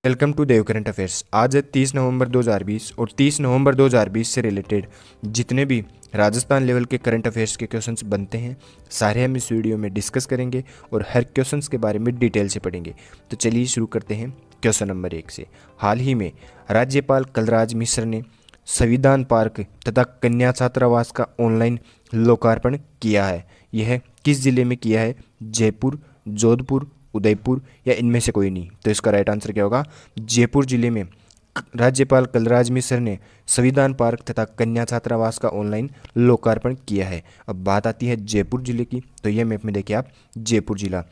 Welcome to Dev current affairs. आज है 30 नवंबर 2020 और 30 नवंबर 2020 से रिलेटेड जितने भी राजस्थान लेवल के करंट अफेयर्स के क्वेश्चंस बनते हैं सारे हम इस वीडियो में डिस्कस करेंगे और हर क्वेश्चंस के बारे में डिटेल से पढ़ेंगे। तो चलिए शुरू करते हैं क्वेश्चन नंबर 1 से। हाल ही में राज्यपाल कलराज मिश्र ने संविधान पार्क तथा कन्या छात्रावास का ऑनलाइन लोकार्पण किया है। यह किस जिले में किया है? जयपुर, जोधपुर, उदयपुर या इनमें से कोई नहीं। तो इसका राइट आंसर क्या होगा? जयपुर जिले में राज्यपाल कलराज मिश्र ने संविधान पार्क तथा कन्या छात्रावास का ऑनलाइन लोकार्पण किया है। अब बात आती है जयपुर जिले की, तो ये मैप में देखिए आप जयपुर जिला।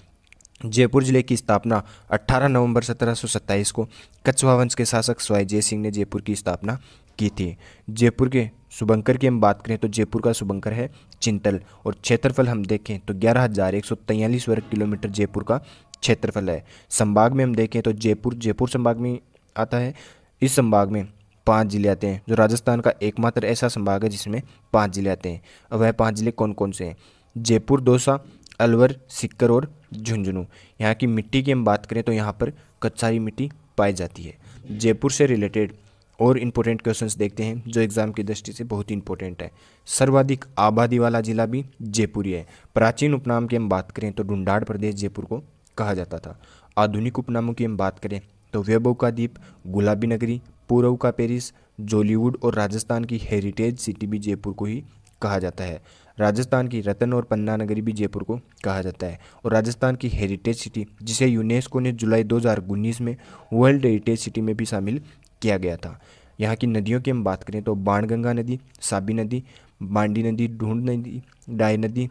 जयपुर जिले की स्थापना 18 नवंबर 1727 को कछवाहा वंश के शासक स्वाई जय सिंह ने जयपुर की स्थापना की थी। जयपुर के शुभंकर की हम बात करें तो जयपुर का शुभंकर है चिंतल, और क्षेत्रफल हम देखें तो 11,143 वर्ग किलोमीटर जयपुर का क्षेत्रफल है। संभाग में हम देखें तो जयपुर संभाग में आता है। इस संभाग में 5 जिले आते हैं, जो राजस्थान का एकमात्र ऐसा संभाग है जिसमें 5 जिले आते हैं। अब वह 5 जिले कौन कौन से हैं? जयपुर, दौसा, अलवर, सीकर और झुंझुनू। यहाँ की मिट्टी की हम बात करें तो यहाँ पर कच्चाई मिट्टी पाई जाती है। जयपुर से रिलेटेड और इम्पोर्टेंट क्वेश्चंस देखते हैं जो एग्जाम की दृष्टि से बहुत ही इंपॉर्टेंट है। सर्वाधिक आबादी वाला जिला भी जयपुर ही है। प्राचीन उपनाम की हम बात करें तो ढूंढाड़ प्रदेश जयपुर को कहा जाता था। आधुनिक उपनामों की हम बात करें तो वैभव का द्वीप, गुलाबी नगरी, पूर्व का पेरिस, जॉलीवुड और राजस्थान की हेरिटेज सिटी भी जयपुर को ही कहा जाता है। राजस्थान की रतन और पन्ना नगरी भी जयपुर को कहा जाता है। और राजस्थान की हेरिटेज सिटी, जिसे यूनेस्को ने जुलाई 2019 में वर्ल्ड हेरिटेज सिटी में भी शामिल किया गया था। यहाँ की नदियों की हम बात करें तो बाणगंगा नदी, साबी नदी, मांडी नदी, ढूंढ नदी, डाई नदी,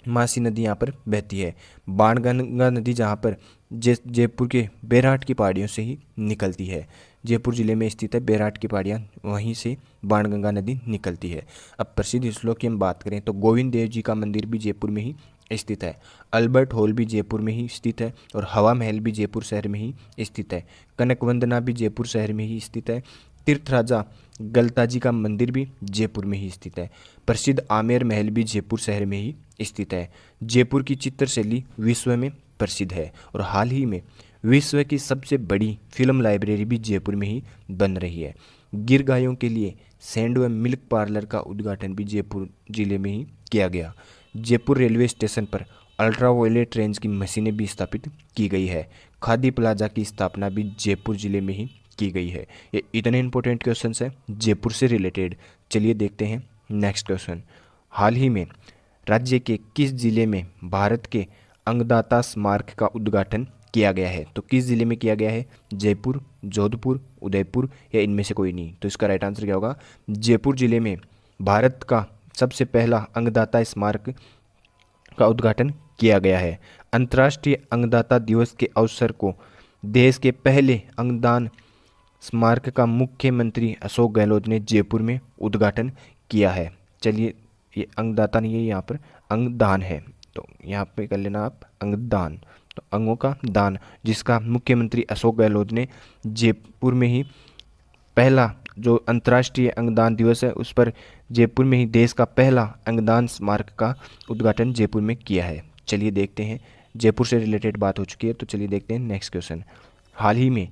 मासी नदी यहाँ पर बहती है। बाणगंगा नदी जहाँ पर जयपुर के बैराट की पहाड़ियों से ही निकलती है। जयपुर जिले में स्थित है बैराट की पहाड़ियाँ, वहीं से बाणगंगा नदी निकलती है। अब प्रसिद्ध स्थलों की हम बात करें तो गोविंद देव जी का मंदिर भी जयपुर में ही स्थित है। अल्बर्ट हॉल भी जयपुर में ही स्थित है और हवा महल भी जयपुर शहर में ही स्थित है। कनक वंदना भी जयपुर शहर में ही स्थित है। तीर्थ राजा गलताजी का मंदिर भी जयपुर में ही स्थित है। प्रसिद्ध आमेर महल भी जयपुर शहर में ही स्थित है। जयपुर की चित्रशैली विश्व में प्रसिद्ध है और हाल ही में विश्व की सबसे बड़ी फिल्म लाइब्रेरी भी जयपुर में ही बन रही है। गिर गायों के लिए सैंड व मिल्क पार्लर का उद्घाटन भी जयपुर जिले में ही किया गया। जयपुर रेलवे स्टेशन पर अल्ट्रावायलेट रेंज की मशीनें भी स्थापित की गई है। खादी प्लाजा की स्थापना भी जयपुर जिले में ही की गई है। ये इतने इंपॉर्टेंट क्वेश्चन हैं जयपुर से रिलेटेड। चलिए देखते हैं नेक्स्ट क्वेश्चन। हाल ही में राज्य के किस जिले में भारत के अंगदाता स्मारक का उद्घाटन किया गया है? तो किस जिले में किया गया है? जयपुर, जोधपुर, उदयपुर या इनमें से कोई नहीं। तो इसका राइट आंसर क्या होगा? जयपुर जिले में भारत का सबसे पहला अंगदाता स्मारक का उद्घाटन किया गया है। अंतर्राष्ट्रीय अंगदाता दिवस के अवसर को देश के पहले अंगदान स्मारक का मुख्यमंत्री अशोक गहलोत ने जयपुर में उद्घाटन किया है। चलिए, ये अंगदाता नहीं है, यहाँ पर अंगदान है, तो यहाँ पे कर लेना आप अंगदान, तो अंगों का दान, जिसका मुख्यमंत्री अशोक गहलोत ने जयपुर में ही पहला जो अंतर्राष्ट्रीय अंगदान दिवस है उस पर जयपुर में ही देश का पहला अंगदान स्मारक का उद्घाटन जयपुर में किया है। चलिए देखते हैं, जयपुर से रिलेटेड बात हो चुकी है, तो चलिए देखते हैं नेक्स्ट क्वेश्चन। हाल ही में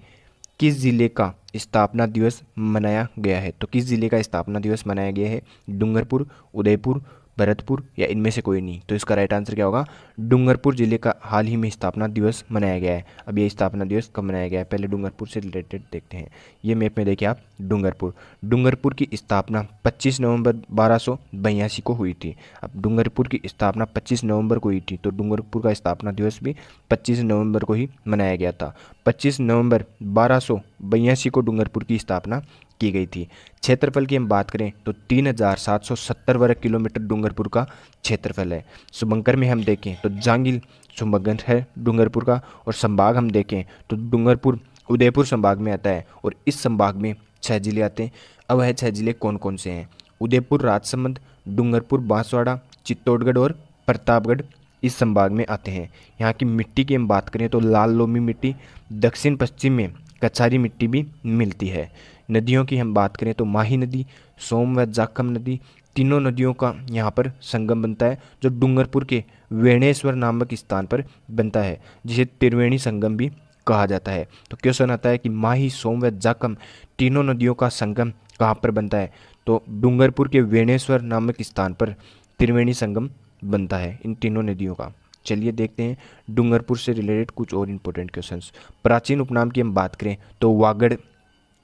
किस जिले का स्थापना दिवस मनाया गया है? तो किस जिले का स्थापना दिवस मनाया गया है? डूंगरपुर, उदयपुर, भरतपुर या इनमें से कोई नहीं। तो इसका राइट आंसर क्या होगा? डूंगरपुर जिले का हाल ही में स्थापना दिवस मनाया गया है। अब ये स्थापना दिवस कब मनाया गया है, पहले डूंगरपुर से रिलेटेड देखते हैं। ये मैप में देखिए आप डूंगरपुर की स्थापना 25 नवंबर 1282 को हुई थी। अब डूंगरपुर की स्थापना 25 नवंबर को हुई थी, तो डूंगरपुर का स्थापना दिवस भी 25 नवंबर को ही मनाया गया था। 25 नवंबर 1282 को डूंगरपुर की स्थापना की गई थी। क्षेत्रफल की हम बात करें तो 3770 वर्ग किलोमीटर डूंगरपुर का क्षेत्रफल है। शुभंकर में हम देखें तो जांगिल शुभंकर है डूंगरपुर का, और संभाग हम देखें तो डूंगरपुर उदयपुर संभाग में आता है और इस संभाग में 6 जिले आते हैं। अब वह 6 जिले कौन कौन से हैं? उदयपुर, राजसमंद, डूंगरपुर, बांसवाड़ा, चित्तौड़गढ़ और प्रतापगढ़ इस संभाग में आते हैं। यहाँ की मिट्टी की हम बात करें तो लाल लोमी मिट्टी, दक्षिण पश्चिम में कछारी मिट्टी भी मिलती है। नदियों की हम बात करें तो माही नदी, सोम व जाखम नदी, तीनों नदियों का यहाँ पर संगम बनता है, जो डूंगरपुर के वेणेश्वर नामक स्थान पर बनता है, जिसे त्रिवेणी संगम भी कहा जाता है। तो क्वेश्चन आता है कि माही, सोम व जाकम तीनों नदियों का संगम कहाँ पर बनता है? तो डूंगरपुर के वेणेश्वर नामक स्थान पर त्रिवेणी संगम बनता है इन तीनों नदियों का। चलिए देखते हैं डूंगरपुर से रिलेटेड कुछ और इम्पोर्टेंट क्वेश्चंस। प्राचीन उपनाम की हम बात करें तो वागड़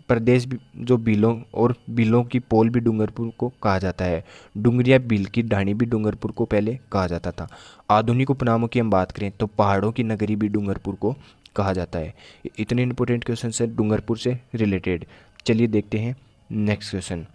प्रदेश जो बिलों की पोल भी डूंगरपुर को कहा जाता है। डुंगरिया बिल की ढाणी भी डूंगरपुर को पहले कहा जाता था। आधुनिक उपनामों की हम बात करें तो पहाड़ों की नगरी भी डूंगरपुर को कहा जाता है। इतने इंपॉर्टेंट क्वेश्चन है डूंगरपुर से रिलेटेड। चलिए देखते हैं नेक्स्ट क्वेश्चन।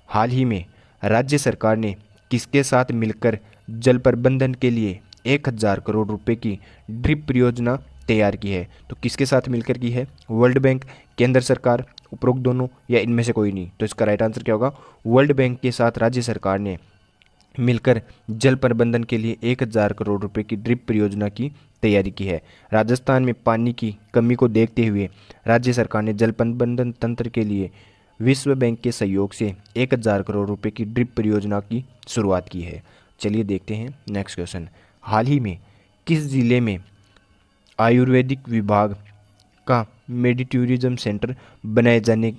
हाल ही में राज्य सरकार ने किसके साथ मिलकर जल प्रबंधन के लिए 1000 करोड़ रुपए की ड्रिप परियोजना तैयार की है? तो किसके साथ मिलकर की है? वर्ल्ड बैंक, केंद्र सरकार, उपरोक्त दोनों या इनमें से कोई नहीं? तो इसका राइट आंसर क्या होगा? वर्ल्ड बैंक के साथ राज्य सरकार ने मिलकर जल प्रबंधन के लिए 1000 करोड़ रुपए की ड्रिप परियोजना की तैयारी की है। राजस्थान में पानी की कमी को देखते हुए राज्य सरकार ने जल प्रबंधन तंत्र के लिए विश्व बैंक के सहयोग से 1000 करोड़ रुपए की ड्रिप परियोजना की शुरुआत की है। चलिए देखते हैं नेक्स्ट क्वेश्चन। हाल ही में किस जिले में आयुर्वेदिक विभाग का मेडिटूरिज्म सेंटर बनाए जाने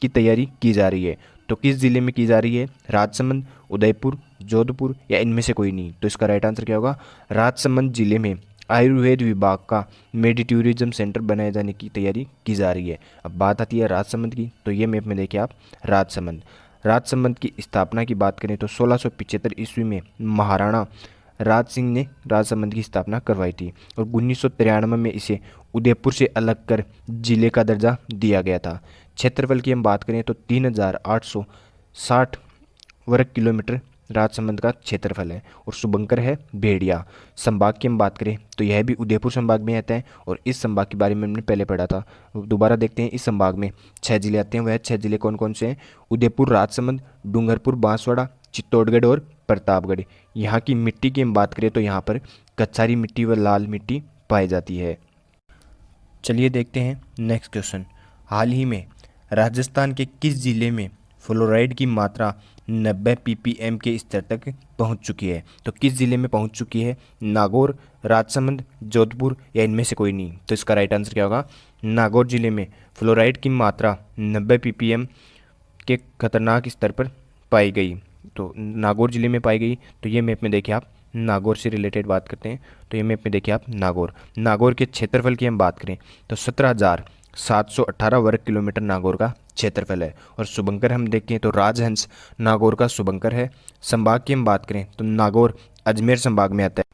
की तैयारी की जा रही है? तो किस जिले में की जा रही है? राजसमंद, उदयपुर, जोधपुर या इनमें से कोई नहीं? तो इसका राइट आंसर क्या होगा? राजसमंद जिले में आयुर्वेद विभाग का मेडिटूरिज्म सेंटर बनाए जाने की तैयारी की जा रही है। अब बात आती है राजसमंद की, तो ये मैप में देखिए आप राजसमंद की स्थापना की बात करें तो 1675 ईस्वी में महाराणा राज सिंह ने राजसमंद की स्थापना करवाई थी और 1993 में इसे उदयपुर से अलग कर जिले का दर्जा दिया गया था। क्षेत्रफल की हम बात करें तो 3860 वर्ग किलोमीटर राजसमंद का क्षेत्रफल है और शुभंकर है भेड़िया। संभाग की हम बात करें तो यह भी उदयपुर संभाग में आता है और इस संभाग के बारे में हमने पहले पढ़ा था। दोबारा देखते हैं, इस संभाग में 6 जिले आते हैं। वह 6 जिले कौन कौन से हैं? उदयपुर, राजसमंद, डूंगरपुर, बांसवाड़ा, चित्तौड़गढ़ और प्रतापगढ़। यहाँ की मिट्टी की हम बात करें तो यहाँ पर कच्छारी मिट्टी व लाल मिट्टी पाई जाती है। चलिए देखते हैं नेक्स्ट क्वेश्चन। हाल ही में राजस्थान के किस जिले में फ्लोराइड की मात्रा 90 ppm के स्तर तक पहुंच चुकी है? तो किस जिले में पहुंच चुकी है? नागौर, राजसमंद, जोधपुर या इनमें से कोई नहीं? तो इसका राइट आंसर क्या होगा? नागौर जिले में फ्लोराइड की मात्रा 90 ppm के खतरनाक स्तर पर पाई गई। तो नागौर जिले में पाई गई। तो ये मैप में देखिए आप, नागौर से रिलेटेड बात करते हैं तो ये मैप में देखिए आप नागौर के क्षेत्रफल की हम बात करें तो 17,718 वर्ग किलोमीटर नागौर का क्षेत्रफल है। और शुभंकर हम देखें तो राजहंस नागौर का शुभंकर है। संभाग की हम बात करें तो नागौर अजमेर संभाग में आता है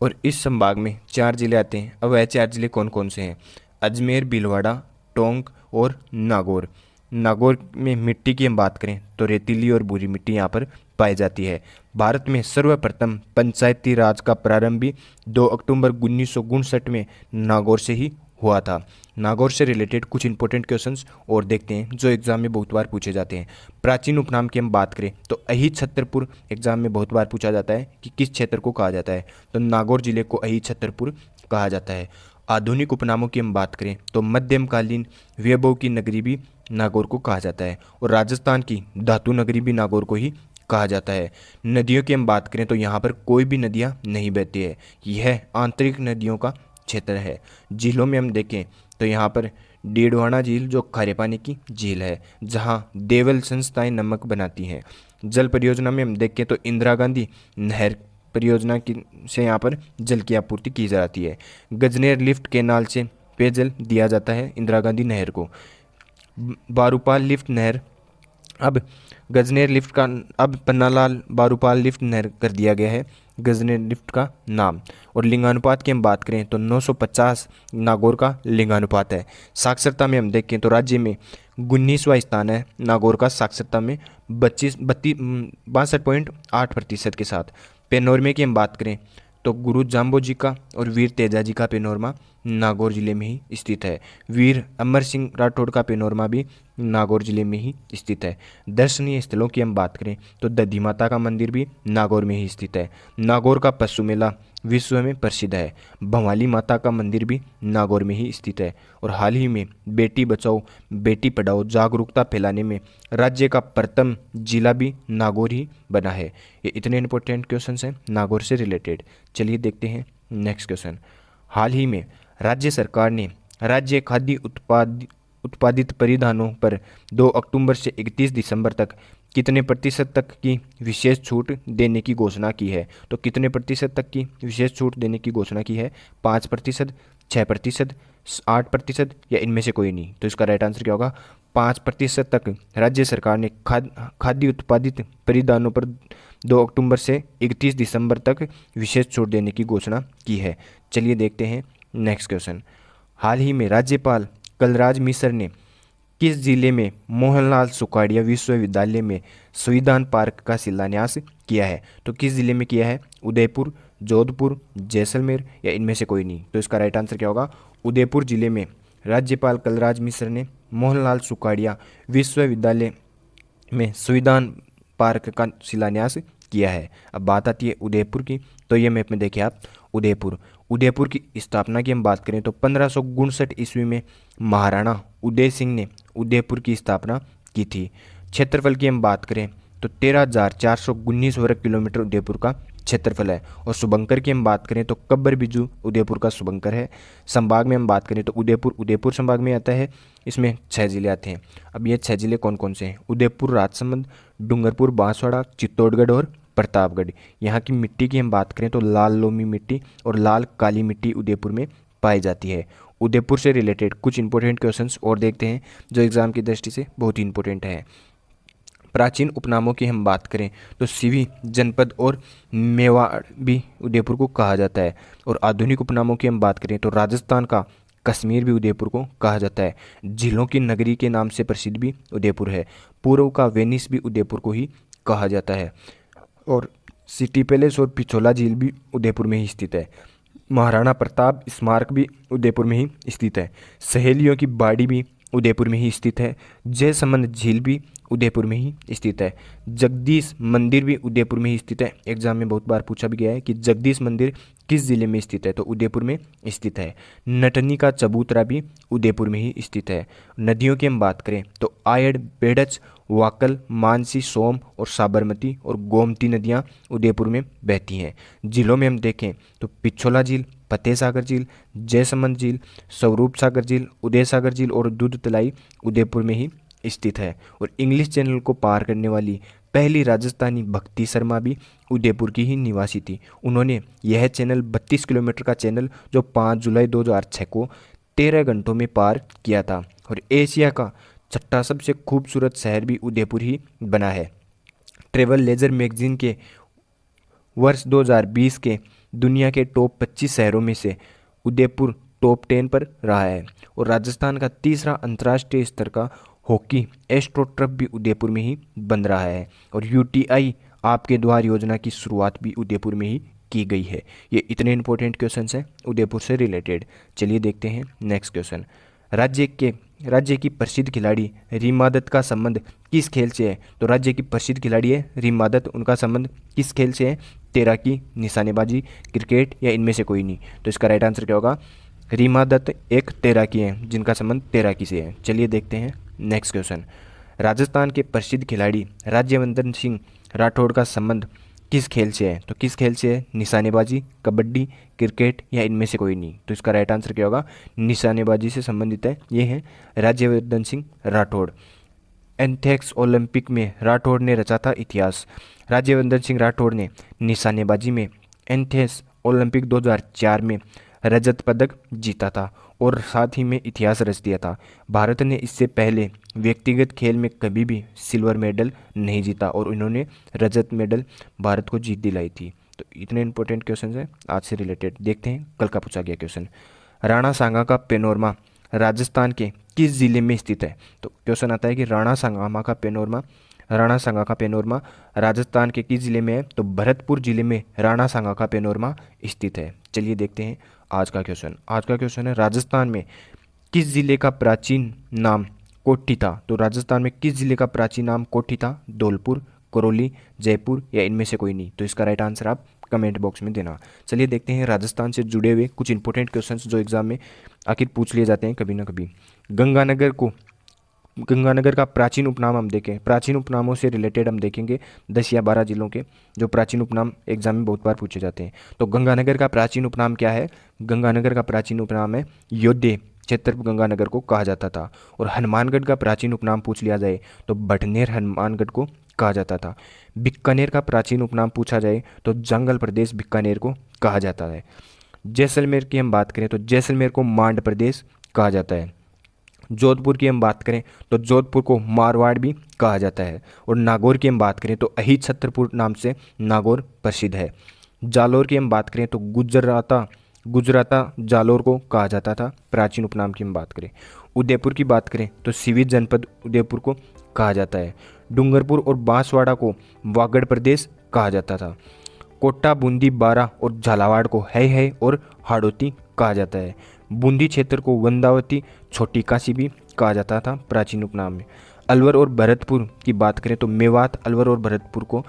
और इस संभाग में 4 जिले आते हैं। अब वह 4 जिले कौन कौन से हैं? अजमेर, भीलवाड़ा, टोंक और नागौर। नागौर में मिट्टी की हम बात करें तो रेतीली और भूरी मिट्टी यहाँ पर पाई जाती है। भारत में सर्वप्रथम पंचायती राज का प्रारंभ भी 2 अक्टूबर 1959 में नागौर से ही हुआ था। नागौर से रिलेटेड कुछ इंपॉर्टेंट क्वेश्चंस और देखते हैं जो एग्जाम में बहुत बार पूछे जाते हैं। प्राचीन उपनाम की हम बात करें तो अही छतरपुर एग्जाम में बहुत बार पूछा जाता है कि किस क्षेत्र को कहा जाता है? तो नागौर जिले को अही छतरपुर कहा जाता है। आधुनिक उपनामों की हम बात करें तो मध्यमकालीन वैभव की नगरी भी नागौर को कहा जाता है और राजस्थान की धातु नगरी भी नागौर को ही कहा जाता है। नदियों की हम बात करें तो यहाँ पर कोई भी नदियाँ नहीं बहती है, यह आंतरिक नदियों का क्षेत्र है। झीलों में हम देखें तो यहाँ पर डीडवाना झील जो खारे पानी की झील है जहाँ देवल संस्थाएं नमक बनाती हैं। जल परियोजना में हम देखें तो इंदिरा गांधी नहर परियोजना की से यहाँ पर जल की आपूर्ति की जाती है। गजनेर लिफ्ट केनाल से पेयजल दिया जाता है इंदिरा गांधी नहर को। बारूपाल लिफ्ट नहर अब गजनेर लिफ्ट का अब पन्नालाल बारूपाल लिफ्ट नहर कर दिया गया है गजनेर लिफ्ट का नाम। और लिंगानुपात की हम बात करें तो 950 नागौर का लिंगानुपात है। साक्षरता में हम देखें तो राज्य में 19वां स्थान है नागौर का साक्षरता में 62.8% के साथ। पेनोरमे की हम बात करें तो गुरु जाम्बो जी का और वीर तेजा जी का पेनोरमा नागौर जिले में ही स्थित है। वीर अमर सिंह राठौड़ का पेनोरमा भी नागौर जिले में ही स्थित है। दर्शनीय स्थलों की हम बात करें तो दधी माता का मंदिर भी नागौर में ही स्थित है। नागौर का पशु मेला विश्व में प्रसिद्ध है। भवाली माता का मंदिर भी नागौर में ही स्थित है। और हाल ही में बेटी बचाओ बेटी पढ़ाओ जागरूकता फैलाने में राज्य का प्रथम जिला भी नागौर ही बना है। ये इतने इंपॉर्टेंट क्वेश्चन हैं नागौर से रिलेटेड। चलिए देखते हैं नेक्स्ट क्वेश्चन। हाल ही में राज्य सरकार ने राज्य खाद्य उत्पादित परिधानों पर 2 अक्टूबर से 31 दिसंबर तक कितने प्रतिशत तक की विशेष छूट देने की घोषणा की है? तो कितने प्रतिशत तक की विशेष छूट देने की घोषणा की है? 5%, 6%, 8% या इनमें से कोई नहीं? तो इसका राइट आंसर क्या होगा? 5% तक राज्य सरकार ने खाद्य उत्पादित परिधानों पर 2 अक्टूबर से 31 दिसंबर तक विशेष छूट देने की घोषणा की है। चलिए देखते हैं नेक्स्ट क्वेश्चन। हाल ही में राज्यपाल कलराज मिश्र ने किस जिले में मोहनलाल सुखाड़िया विश्वविद्यालय में संविधान पार्क का शिलान्यास किया है? तो किस जिले में किया है? उदयपुर, जोधपुर, जैसलमेर या इनमें से कोई नहीं? तो इसका राइट आंसर क्या होगा? उदयपुर जिले में राज्यपाल कलराज मिश्र ने मोहनलाल सुखाड़िया विश्वविद्यालय में संविधान पार्क का शिलान्यास किया है। अब बात आती है उदयपुर की, तो ये मैप में देखिए आप, उदयपुर की स्थापना की हम बात करें तो 1559 ईस्वी में महाराणा उदय सिंह ने उदयपुर की स्थापना की थी। क्षेत्रफल की हम बात करें तो 13,419 वर्ग किलोमीटर उदयपुर का क्षेत्रफल है। और शुभंकर की हम बात करें तो कब्बर बिजू उदयपुर का शुभंकर है। संभाग में हम बात करें तो उदयपुर संभाग में आता है। इसमें 6 जिले आते हैं। अब ये 6 जिले कौन कौन से हैं? उदयपुर, राजसमंद, डूंगरपुर, बांसवाड़ा, चित्तौड़गढ़ और प्रतापगढ़। यहाँ की मिट्टी की हम बात करें तो लाल लोमी मिट्टी और लाल काली मिट्टी उदयपुर में पाई जाती है। उदयपुर से रिलेटेड कुछ इंपॉर्टेंट क्वेश्चंस और देखते हैं जो एग्जाम की दृष्टि से बहुत ही इंपॉर्टेंट है। प्राचीन उपनामों की हम बात करें तो सिवी, जनपद और मेवाड़ भी उदयपुर को कहा जाता है। और आधुनिक उपनामों की हम बात करें तो राजस्थान का कश्मीर भी उदयपुर को कहा जाता है। झीलों की नगरी के नाम से प्रसिद्ध भी उदयपुर है। पूर्व का वेनिस भी उदयपुर को ही कहा जाता है। और सिटी पैलेस और पिछोला झील भी उदयपुर में ही स्थित है। महाराणा प्रताप स्मारक भी उदयपुर में ही स्थित है। सहेलियों की बाड़ी भी उदयपुर में ही स्थित है। जयसमंद झील भी उदयपुर में ही स्थित है। जगदीश मंदिर भी उदयपुर में ही स्थित है। एग्जाम में बहुत बार पूछा भी गया है कि जगदीश मंदिर किस जिले में स्थित है? तो उदयपुर में स्थित है। नटनी का चबूतरा भी उदयपुर में ही स्थित है। नदियों की हम बात करें तो आयड़, बेड़च, वाकल, मानसी, सोम और साबरमती और गोमती नदियाँ उदयपुर में बहती हैं। जिलों में हम देखें तो पिछोला झील, फतेह सागर झील, जयसमंद झील, स्वरूप सागर झील, उदय सागर झील और दूध तलाई उदयपुर में ही स्थित है। और इंग्लिश चैनल को पार करने वाली पहली राजस्थानी भक्ति शर्मा भी उदयपुर की ही निवासी थी। उन्होंने यह चैनल 32 किलोमीटर का चैनल जो 5 जुलाई 2006 को 13 घंटों में पार किया था। और एशिया का छठा सबसे खूबसूरत शहर भी उदयपुर ही बना है। ट्रेवल लेजर मैगजीन के वर्ष 2020 के दुनिया के टॉप 25 शहरों में से उदयपुर टॉप 10 पर रहा है। और राजस्थान का तीसरा अंतर्राष्ट्रीय स्तर का हॉकी एस्ट्रोटर्फ भी उदयपुर में ही बन रहा है। और यूटीआई आपके द्वार योजना की शुरुआत भी उदयपुर में ही की गई है। ये इतने इंपॉर्टेंट क्वेश्चंस हैं उदयपुर से रिलेटेड। चलिए देखते हैं नेक्स्ट क्वेश्चन। राज्य की प्रसिद्ध खिलाड़ी रीमा दत्त का संबंध किस खेल से है? तो राज्य की प्रसिद्ध खिलाड़ी है रीमा दत्त, उनका संबंध किस खेल से है? तैराकी, निशानेबाजी, क्रिकेट या इनमें से कोई नहीं? तो इसका राइट आंसर क्या होगा? रीमा दत्त एक तैराकी हैं जिनका संबंध तैराकी से है। चलिए देखते हैं नेक्स्ट क्वेश्चन। राजस्थान के प्रसिद्ध खिलाड़ी राज्यवर्धन सिंह राठौड़ का संबंध किस खेल से है? तो किस खेल से है? निशानेबाजी, कबड्डी, क्रिकेट या इनमें से कोई नहीं? तो इसका राइट आंसर क्या होगा? निशानेबाजी से संबंधित है। ये है राज्यवर्धन सिंह राठौड़। एथेंस ओलंपिक में राठौड़ ने रचा था इतिहास। राज्यवर्धन सिंह राठौड़ ने निशानेबाजी में एथेंस ओलंपिक 2004 में रजत पदक जीता था और साथ ही में इतिहास रच दिया था। भारत ने इससे पहले व्यक्तिगत खेल में कभी भी सिल्वर मेडल नहीं जीता और इन्होंने रजत मेडल भारत को जीत दिलाई थी। तो इतने इंपॉर्टेंट क्वेश्चन हैं आज से रिलेटेड। देखते हैं कल का पूछा गया क्वेश्चन। राणा सांगा का पेनोरमा राजस्थान के किस जिले में स्थित है? तो क्वेश्चन आता है कि राणा सांगा का पेनोरमा राजस्थान के किस जिले में है? तो भरतपुर जिले में राणा सांगा का पेनोरमा स्थित है। चलिए देखते हैं आज का क्वेश्चन है राजस्थान में किस जिले का प्राचीन नाम कोठी था? तो राजस्थान में किस जिले का प्राचीन नाम कोठी था? धौलपुर, करौली, जयपुर या इनमें से कोई नहीं? तो इसका राइट आंसर आप कमेंट बॉक्स में देना। चलिए देखते हैं राजस्थान से जुड़े हुए कुछ इंपॉर्टेंट क्वेश्चंस जो एग्जाम में आखिर पूछ लिए जाते हैं कभी ना कभी। गंगानगर को गंगानगर का प्राचीन उपनाम हम देखें, प्राचीन उपनामों से रिलेटेड हम देखेंगे 10 या 12 जिलों के जो प्राचीन उपनाम एग्जाम में बहुत बार पूछे जाते हैं। तो गंगानगर का प्राचीन उपनाम क्या है? गंगानगर का प्राचीन उपनाम है योद्धे क्षेत्र गंगानगर को कहा जाता था। और हनुमानगढ़ का प्राचीन उपनाम पूछ लिया जाए तो भटनेर हनुमानगढ़ को कहा जाता था। बीकानेर का प्राचीन उपनाम पूछा जाए तो जंगल प्रदेश बीकानेर को कहा जाता है। जैसलमेर की हम बात करें तो जैसलमेर को मांड प्रदेश कहा जाता है। जोधपुर की हम बात करें तो जोधपुर को मारवाड़ भी कहा जाता है। और नागौर की हम बात करें तो अहित छत्रपुर नाम से नागौर प्रसिद्ध है। जालोर की हम बात करें तो गुजराता जालोर को कहा जाता था। प्राचीन उपनाम की हम बात करें। उदयपुर की बात करें तो सिवित जनपद उदयपुर को कहा जाता है। डूंगरपुर और बांसवाड़ा को वागड़ प्रदेश कहा जाता था। कोटा, बूंदी, बारा और झालावाड़ को है और हाड़ौती कहा जाता है। बूंदी क्षेत्र को वंदावती, छोटी काशी भी कहा जाता था प्राचीन उपनाम में। अलवर और भरतपुर की बात करें तो मेवात, अलवर और भरतपुर को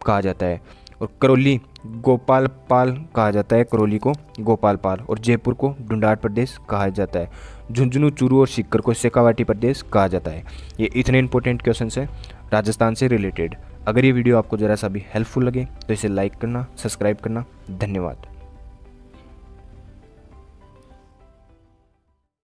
कहा जाता है। और करौली गोपालपाल कहा जाता है, करौली को गोपालपाल। और जयपुर को ढूंढाड़ प्रदेश कहा जाता है। झुंझुनू, चूरू और सीकर को शेखावाटी प्रदेश कहा जाता है। ये इतने इंपॉर्टेंट क्वेश्चन है राजस्थान से रिलेटेड। अगर ये वीडियो आपको ज़रा सा भी हेल्पफुल लगे तो इसे लाइक करना, सब्सक्राइब करना। धन्यवाद।